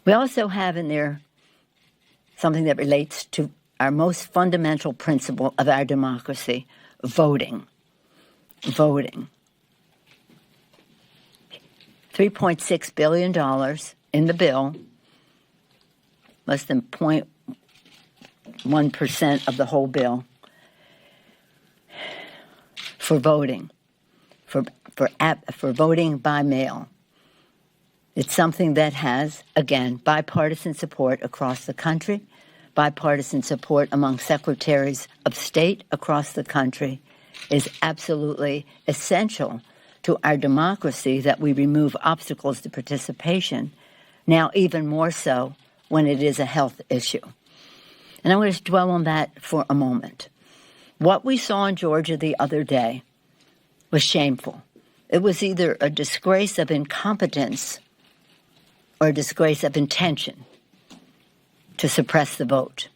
We also have in there something that relates to our most fundamental principle of our democracy, voting. Voting. $3.6 billion in the bill, less than 0.1% of the whole bill, for voting, for voting by mail. It's something that has, again, bipartisan support across the country, bipartisan support among secretaries of state across the country. Is absolutely essential to our democracy that we remove obstacles to participation, now even more so when it is a health issue. And I'm going to dwell on that for a moment. What we saw in Georgia the other day was shameful. It was either a disgrace of incompetence or a disgrace of intention to suppress the vote.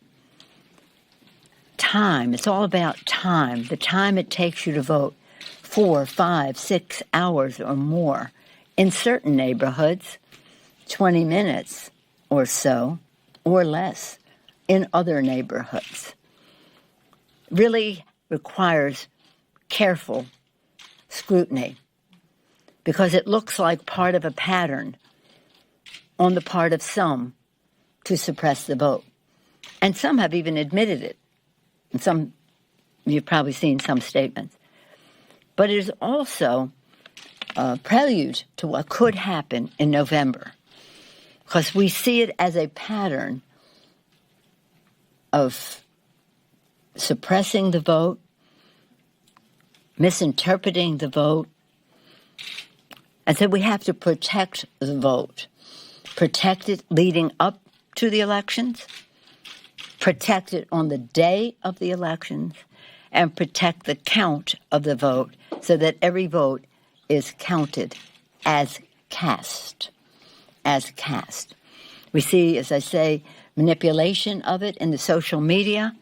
Time, it's all about time, the time it takes you to vote, 4, 5, 6 hours or more. In certain neighborhoods, 20 minutes or so, or less, in other neighborhoods. Really requires careful scrutiny because it looks like part of a pattern on the part of some to suppress the vote. And some have even admitted it. And some, you've probably seen some statements. But it is also a prelude to what could happen in November, because we see it as a pattern of suppressing the vote, misinterpreting the vote, and so we have to protect the vote, protect it leading up to the elections, protect it on the day of the elections, and protect the count of the vote so that every vote is counted as cast. As cast. We see, as I say, manipulation of it in the social media.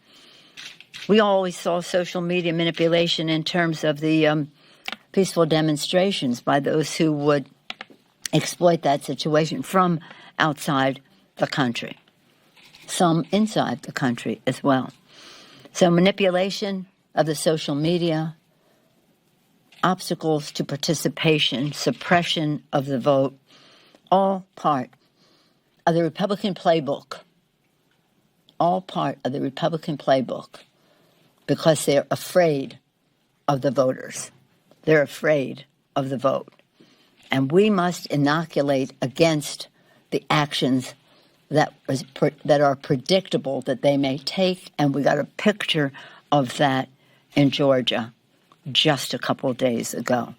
We always saw social media manipulation in terms of the peaceful demonstrations by those who would exploit that situation from outside the country. Some inside the country as well. So manipulation of the social media, obstacles to participation, suppression of the vote, all part of the Republican playbook. All part of the Republican playbook because they're afraid of the voters. They're afraid of the vote. And we must inoculate against the actions that are predictable that they may take, and we got a picture of that in Georgia just a couple of days ago.